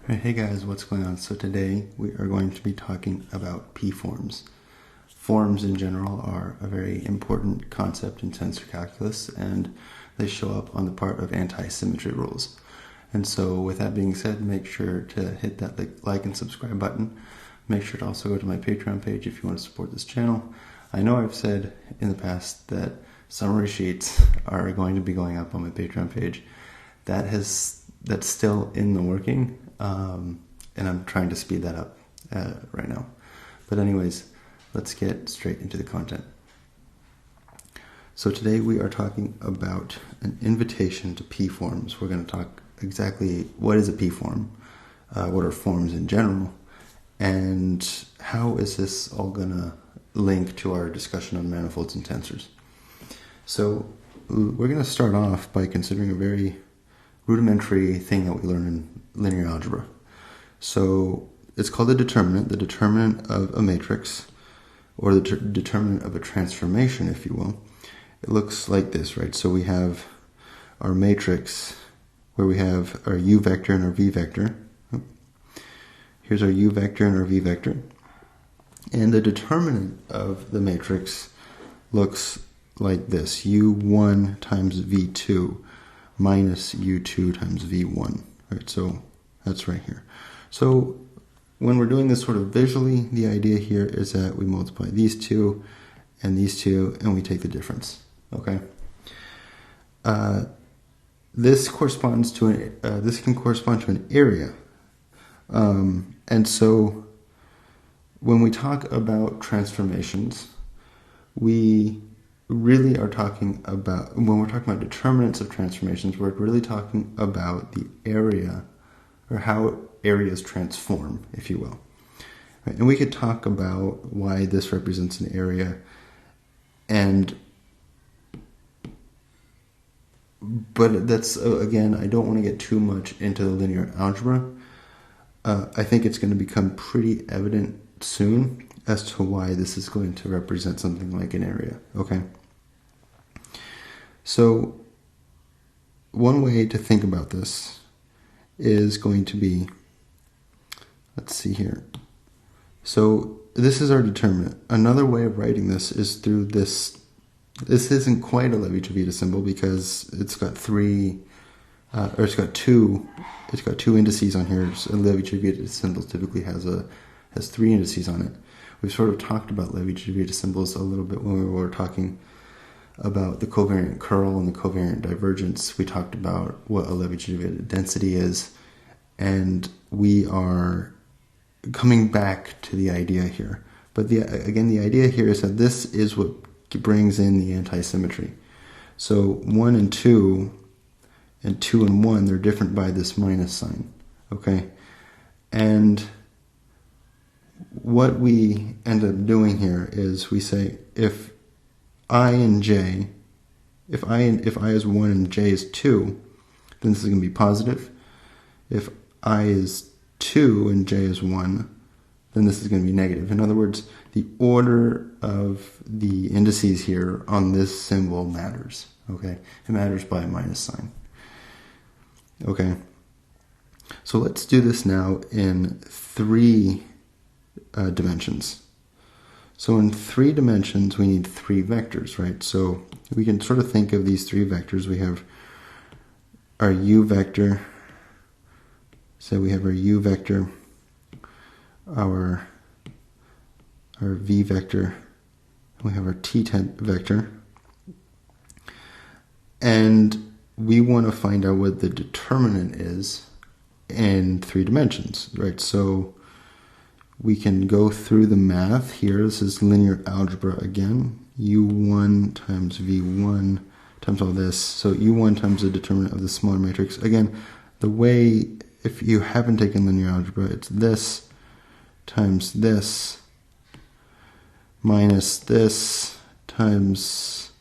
Hey guys, what's going on? So today we are going to be talking about pForms. Forms in general are a very important concept in tensor calculus, and they show up on the part of anti-symmetry rules. And so with that being said, make sure to hit that like and subscribe button. Make sure to also go to my Patreon page if you want to support this channel. I know I've said in the past that summary sheets are going to be going up on my Patreon page. That's still in the working. And I'm trying to speed that up right now. But anyways, let's get straight into the content. So today we are talking about an invitation to pForms. We're going to talk exactly what is a pForm, what are forms in general, and how is this all going to link to our discussion on manifolds and tensors. So we're going to start off by considering a very rudimentary thing that we learn in linear algebra. So it's called the determinant of a matrix, or the determinant of a transformation, if you will. It looks like this, right? So we have our matrix where we have our u vector and our v vector. Here's our u vector and our v vector. And the determinant of the matrix looks like this: u1 times v2 minus u2 times v1, right? So that's right here. So when we're doing this sort of visually, the idea here is that we multiply these two, and we take the difference, okay? This corresponds to this can correspond to an area, and so when we talk about transformations, we really are talking about, when we're talking about determinants of transformations, we're really talking about the area, or how areas transform, if you will. Right? And we could talk about why this represents an area, but that's, again, I don't want to get too much into the linear algebra. I think it's going to become pretty evident soon as to why this is going to represent something like an area, okay? So one way to think about this is going to be, let's see here. So this is our determinant. Another way of writing this is through this. This isn't quite a Levi-Civita symbol because it's got it's got two indices on here. So a Levi-Civita symbol typically has three indices on it. We've sort of talked about Levi-Civita symbols a little bit when we were talking about the covariant curl and the covariant divergence. We talked about what a Levi-Civita density is, and we are coming back to the idea here. But again, the idea here is that this is what brings in the anti-symmetry. So 1 and 2, and 2 and 1, they're different by this minus sign, okay? And what we end up doing here is we say if I and j, if I is 1 and j is 2, then this is going to be positive. If I is 2 and j is 1, then this is going to be negative. In other words, the order of the indices here on this symbol matters, okay? It matters by a minus sign. Okay, so let's do this now in 3 dimensions. So in 3 dimensions, we need 3 vectors, right? So we can sort of think of these 3 vectors. We have our u vector. So we have our u vector, our v vector, we have our t vector, and we want to find out what the determinant is in 3 dimensions, right? So we can go through the math here. This is linear algebra again. u1 times v1 times all this. So u1 times the determinant of the smaller matrix. Again, the way, if you haven't taken linear algebra, it's this times this minus this times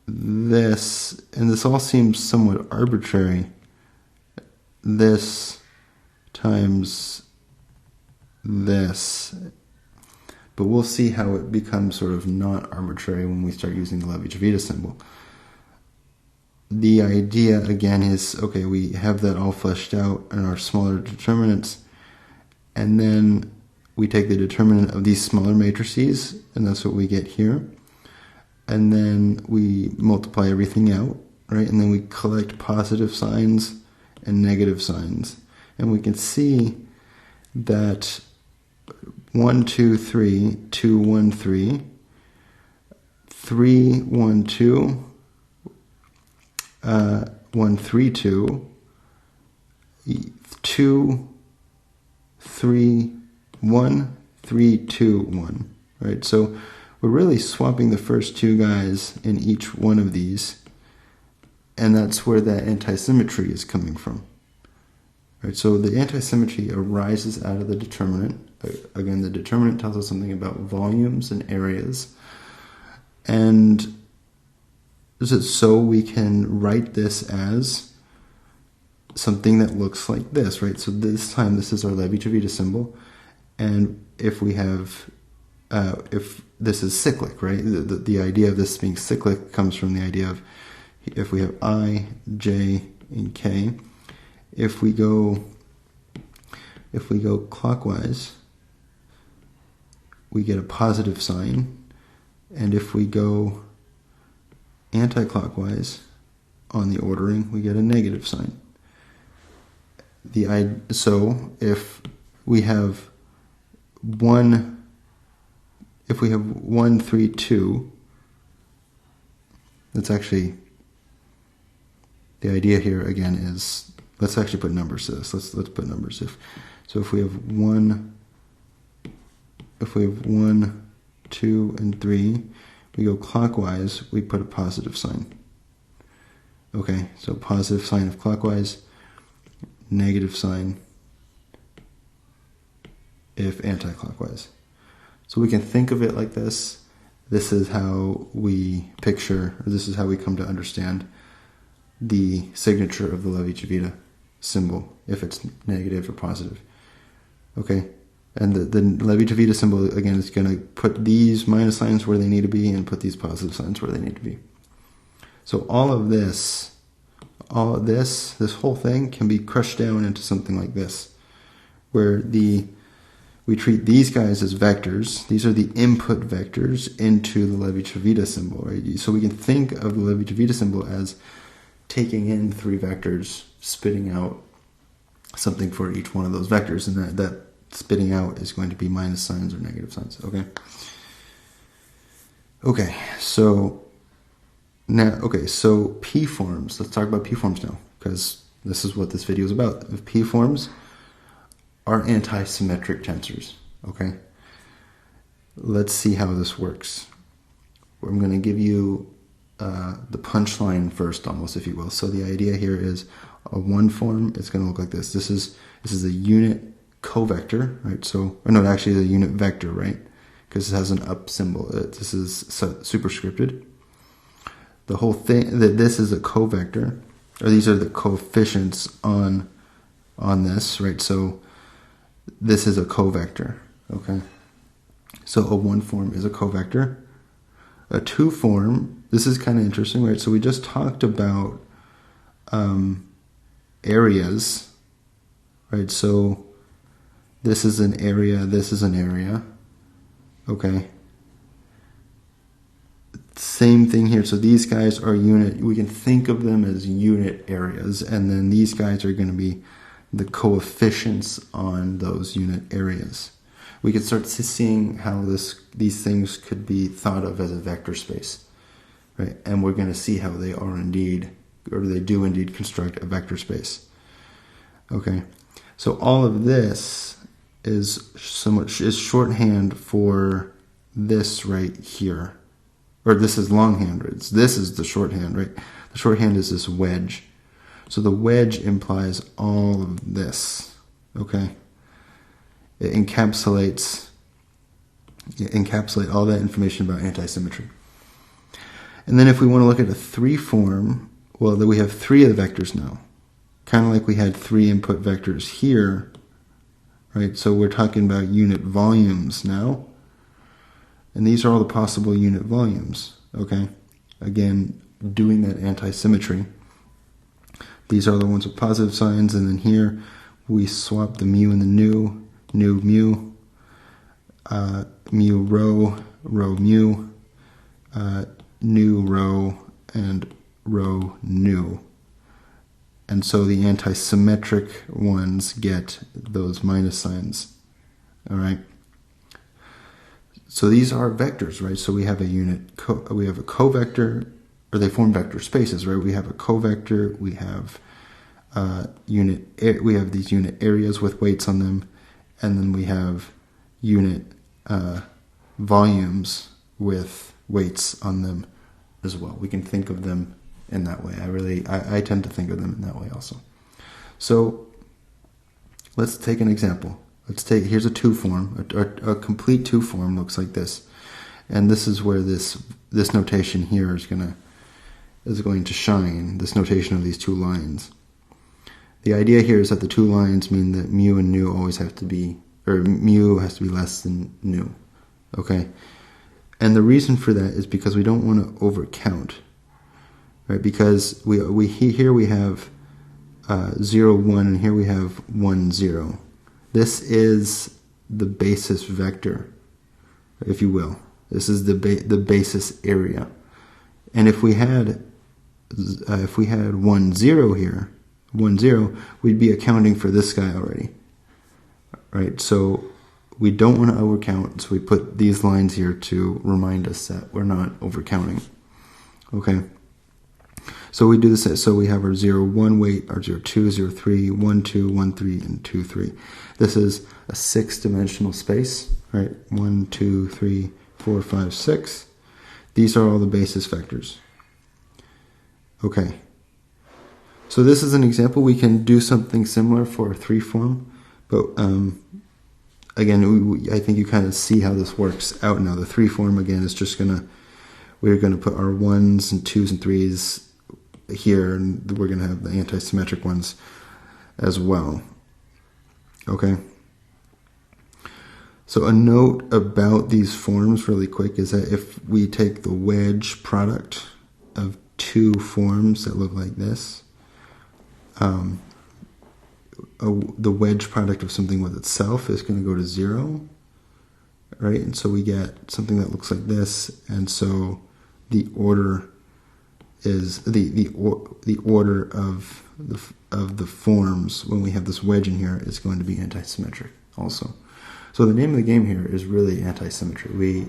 this, and this all seems somewhat arbitrary. This times this, but we'll see how it becomes sort of not arbitrary when we start using the Levi-Civita symbol. the idea again is, okay, we have that all fleshed out in our smaller determinants, and then we take the determinant of these smaller matrices, and that's what we get here. And then we multiply everything out, right? And then we collect positive signs and negative signs. And we can see that 1, 2, 3, 2, 1, 3, 3, 1, 2, 1, 3, 2, 2, 3, 1, 3, 2, 1, right? So we're really swapping the first two guys in each one of these, and that's where that anti-symmetry is coming from. Right? So the anti-symmetry arises out of the determinant. Again, the determinant tells us something about volumes and areas, and so we can write this as something that looks like this, right? So this time this is our Levi-Civita symbol, and if we have, if this is cyclic, right? The idea of this being cyclic comes from the idea of if we have I, J, and K, if we go clockwise, we get a positive sign, and if we go anti-clockwise on the ordering, we get a negative sign. So if we have 1, 3, 2, that's actually, the idea here again is, let's actually put numbers to this. Let's put numbers. If we have 1, 2, and 3, we go clockwise, we put a positive sign. Okay, so positive sign of clockwise, negative sign if anti-clockwise. So we can think of it like this. This is how we picture, or this is how we come to understand the signature of the Levi-Civita symbol, if it's negative or positive. Okay, and the Levi-Civita symbol, again, is going to put these minus signs where they need to be and put these positive signs where they need to be. So all of this, this whole thing can be crushed down into something like this, where we treat these guys as vectors. These are the input vectors into the Levi-Civita symbol, right? So we can think of the Levi-Civita symbol as taking in 3 vectors, spitting out something for each one of those vectors, and that spitting out is going to be minus signs or negative signs. Okay, so pForms. Let's talk about pForms now, because this is what this video is about. pForms are anti-symmetric tensors. Okay, let's see how this works. I'm going to give you the punchline first, almost, if you will. So the idea here is a one form. It's going to look like this. This is a unit covector, right? So, or no, actually, the unit vector, right? Because it has an up symbol. This is superscripted. The whole thing, that this is a covector, or these are the coefficients on this, right? So this is a covector, okay? So a one form is a covector. A two form, this is kind of interesting, right? So we just talked about areas, right? So this is an area, this is an area, okay? Same thing here. So these guys are unit, we can think of them as unit areas, and then these guys are going to be the coefficients on those unit areas. We could start seeing how these things could be thought of as a vector space, right? And we're going to see how they are indeed, or they do indeed construct a vector space. Okay, so all of this is shorthand for this right here. Or this is longhand, right? This is the shorthand, right? The shorthand is this wedge. So the wedge implies all of this, okay? It encapsulates all that information about anti-symmetry. And then if we want to look at a three form, well, then we have three of the vectors now. Kind of like we had three input vectors here, right? So we're talking about unit volumes now. And these are all the possible unit volumes, okay? Again, doing that anti-symmetry. These are the ones with positive signs, and then here we swap the mu and the nu mu, mu rho mu, nu rho, and rho nu. And so the anti-symmetric ones get those minus signs. All right. So these are vectors, right? So we have a we have a covector, or they form vector spaces, right? We have a covector, we have we have these unit areas with weights on them, and then we have unit volumes with weights on them as well. We can think of them in that way. I tend to think of them in that way also. So let's take an example. Here's a two form. A complete two form looks like this, and this is where this notation here is going to shine. This notation of these two lines. The idea here is that the two lines mean that mu and nu always have to be, or mu has to be less than nu. Okay, and the reason for that is because we don't want to overcount, right? Because here we have 0, 1, and here we have 1, 0. This is the basis vector, if you will. This is the basis area. And if we had 1, 0 here, 1, 0, we'd be accounting for this guy already, right? So we don't want to overcount, so we put these lines here to remind us that we're not overcounting. Okay. So we do this. So we have our 0, 1 weight, our 0, 2, 0, 3, 1, 2, 1, 3, and 2, 3. This is a 6-dimensional space, right? 1, 2, 3, 4, 5, 6. These are all the basis vectors. Okay. So this is an example. We can do something similar for a 3 form, but again, I think you kind of see how this works out now. The 3 form, again, is just we're gonna put our 1s and 2s and 3s here, and we're going to have the anti-symmetric ones as well. Okay. So a note about these forms really quick is that if we take the wedge product of two forms that look like this, the wedge product of something with itself is going to go to 0, right? And so we get something that looks like this, and so the order is the order of the forms when we have this wedge in here is going to be anti-symmetric also. So the name of the game here is really anti-symmetry.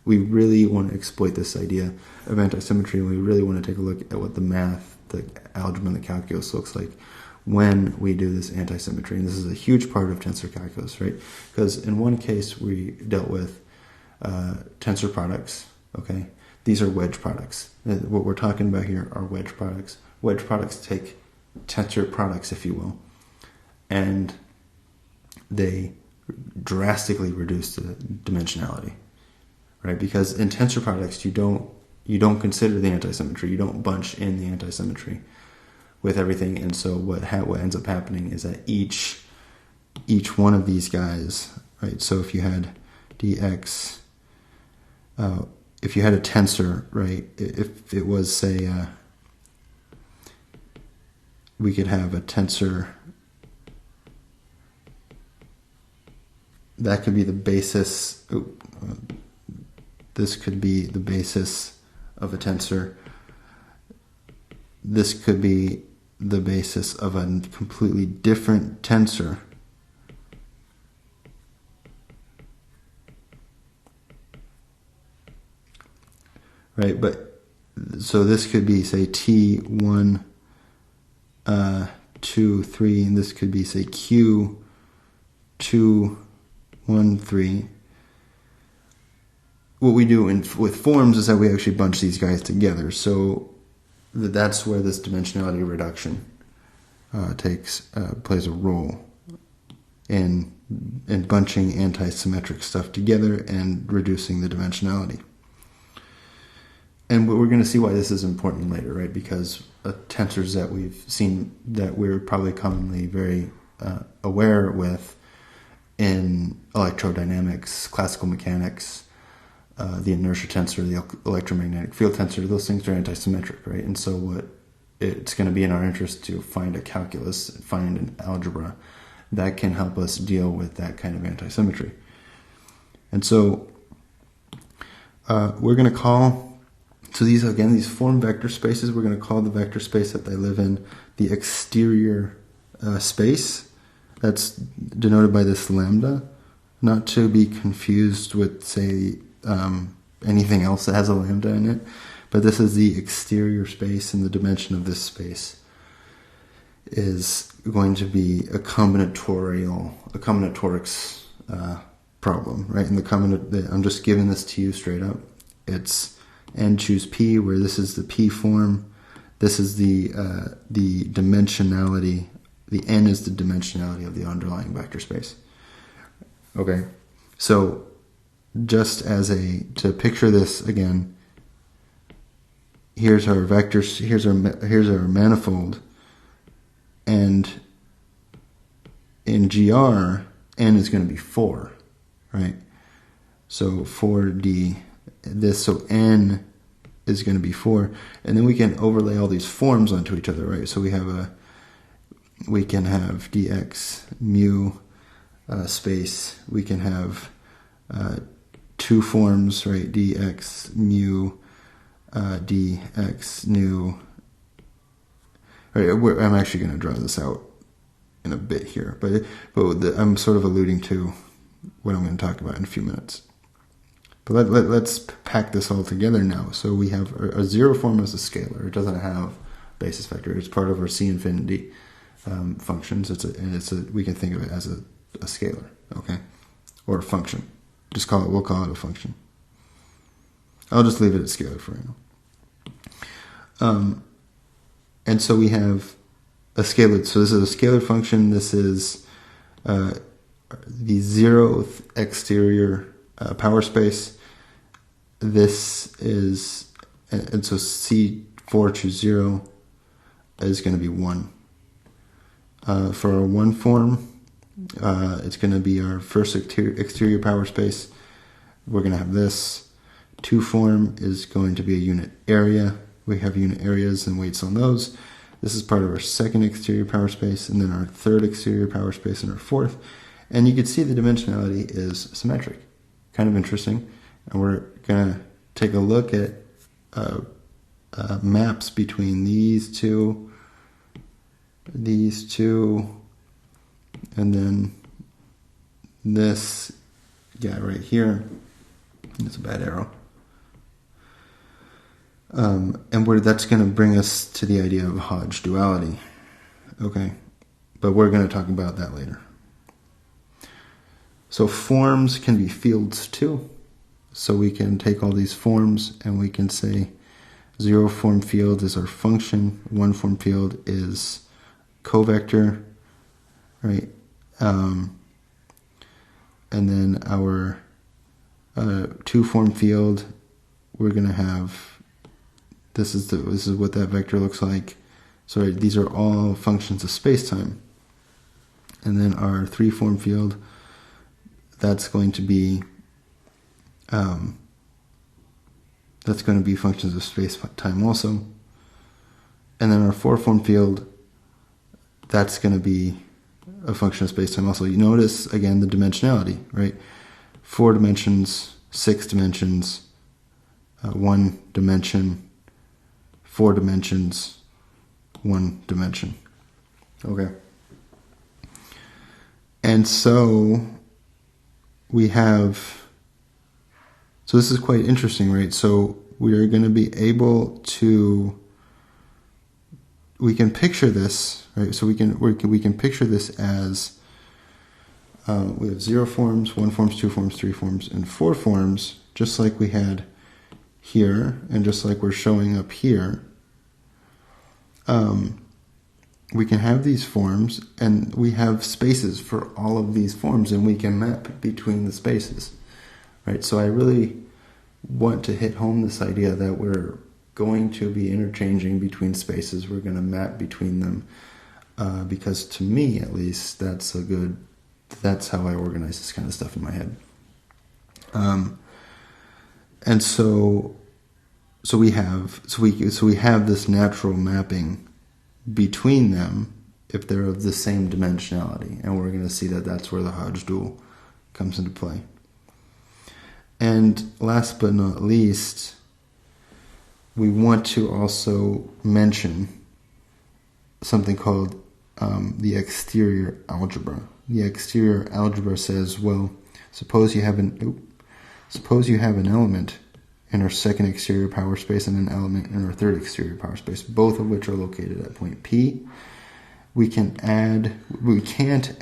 We really want to exploit this idea of anti-symmetry, and we really want to take a look at what the math, the algebra, and the calculus looks like when we do this anti-symmetry. And this is a huge part of tensor calculus, right? Because in one case we dealt with tensor products, okay? These are wedge products. What we're talking about here are wedge products. Wedge products take tensor products, if you will, and they drastically reduce the dimensionality, right? Because in tensor products, you don't consider the anti-symmetry. You don't bunch in the anti-symmetry with everything, and so what ends up happening is that each one of these guys, right? So if you had dx, if you had a tensor, right, if it was, say, we could have a tensor that could be the basis, this could be the basis of a tensor, this could be the basis of a completely different tensor. Right, but so this could be, say, T1, 2, 3, and this could be, say, Q2, 1, 3. What we do with forms is that we actually bunch these guys together. So that's where this dimensionality reduction plays a role in bunching anti-symmetric stuff together and reducing the dimensionality. And we're going to see why this is important later, right? Because tensors that we've seen, that we're probably commonly very aware with in electrodynamics, classical mechanics, the inertia tensor, the electromagnetic field tensor, those things are anti-symmetric, right? And so what it's going to be in our interest to find a calculus, find an algebra that can help us deal with that kind of anti-symmetry. And so we're going to call, so these form vector spaces, we're going to call the vector space that they live in the exterior space. That's denoted by this lambda, not to be confused with, say, anything else that has a lambda in it. But this is the exterior space, and the dimension of this space is going to be a combinatorics problem, right? And I'm just giving this to you straight up. It's n choose p, where this is the p form. This is the dimensionality. The n is the dimensionality of the underlying vector space. Okay, so just to picture this again. Here's our vectors. Here's our manifold, and in GR, n is going to be 4, right? So 4D. So n is going to be 4, and then we can overlay all these forms onto each other, right? So we can have dx mu space. We can have two forms, right? Dx mu. Dx nu. I'm actually going to draw this out in a bit here, but I'm sort of alluding to what I'm going to talk about in a few minutes. But let's pack this all together now. So we have a zero form as a scalar. It doesn't have basis vector. It's part of our C infinity functions. We can think of it as a scalar, okay, or a function. We'll call it a function. I'll just leave it at scalar for now. And so we have a scalar. So this is a scalar function. This is the zeroth exterior power space. This is, and so C4 choose 0 is going to be 1. For our 1 form, it's going to be our first exterior power space. We're going to have this. 2 form is going to be a unit area. We have unit areas and weights on those. This is part of our second exterior power space, and then our third exterior power space, and our fourth. And you can see the dimensionality is symmetric. Kind of interesting. And we're going to take a look at maps between these two, and then this guy right here. It's a bad arrow. And that's going to bring us to the idea of Hodge duality. Okay, but we're going to talk about that later. So forms can be fields too. So we can take all these forms and we can say 0 form field is our function, 1 form field is covector, right? And then our 2 form field, we're going to have, this is what that vector looks like. So these are all functions of space-time. And then our 3 form field, that's going to be functions of space-time also. And then our 4 form field, that's going to be a function of space-time also. You notice again the dimensionality, right? 4 dimensions, 6 dimensions, 1 dimension, 4 dimensions, 1 dimension. Okay. And so we have, so this is quite interesting, right? So we are going to be able to, we can picture this, right? So we can picture this as we have 0 forms, 1 forms, 2 forms, 3 forms, and 4 forms, just like we had here, and just like we're showing up here. We can have these forms, and we have spaces for all of these forms, and we can map between the spaces, right? So I really want to hit home this idea that we're going to be interchanging between spaces. We're going to map between them, because to me, at least, that's how I organize this kind of stuff in my head. And so we have this natural mapping between them if they're of the same dimensionality. And we're going to see that that's where the Hodge dual comes into play. And last but not least, we want to also mention something called the exterior algebra. The exterior algebra says, well, suppose you have an element in our second exterior power space and an element in our third exterior power space, both of which are located at point P. We can't add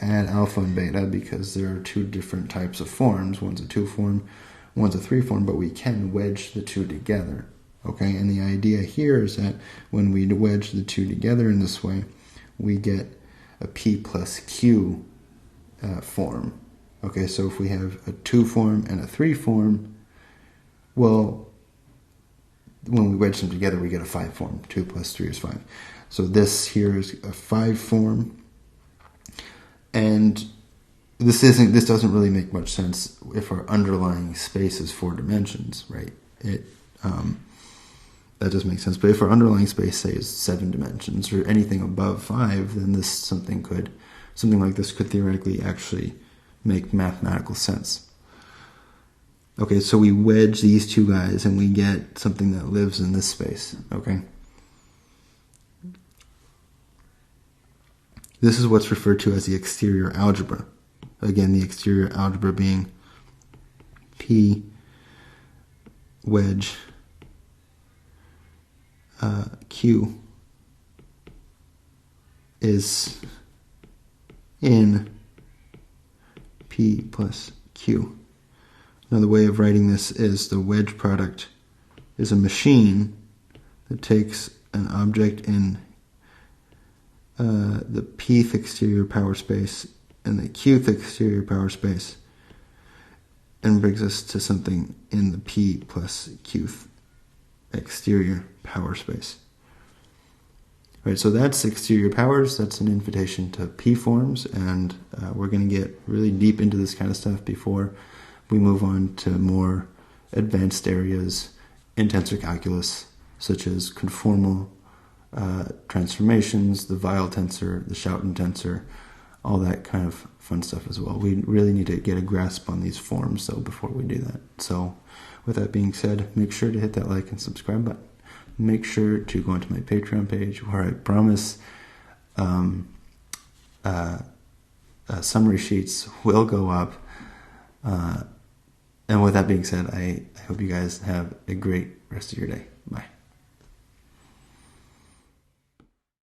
alpha and beta because there are two different types of forms. One's a 2 form, one's a 3 form, but we can wedge the two together. Okay, and the idea here is that when we wedge the two together in this way, we get a P plus Q form. Okay, so if we have a 2 form and a 3 form, well, when we wedge them together, we get a 5 form. 2 plus 3 is 5. So this here is a 5 form, and this doesn't really make much sense if our underlying space is 4 dimensions, right? That does make sense. But if our underlying space, say, is 7 dimensions or anything above 5, then something like this could theoretically actually make mathematical sense. Okay, so we wedge these two guys and we get something that lives in this space. Okay. This is what's referred to as the exterior algebra. Again, the exterior algebra being P wedge Q is in P plus Q. Another way of writing this is the wedge product is a machine that takes an object in the pth exterior power space and the qth exterior power space and brings us to something in the p plus qth exterior power space. Right, so that's exterior powers. That's an invitation to pForms, and we're going to get really deep into this kind of stuff before we move on to more advanced areas in tensor calculus, such as conformal transformations, the Weil tensor, the Schouten tensor, all that kind of fun stuff as well. We really need to get a grasp on these forms, though, before we do that. So with that being said, make sure to hit that like and subscribe button. Make sure to go onto my Patreon page where I promise summary sheets will go up. And with that being said, I hope you guys have a great rest of your day. Bye.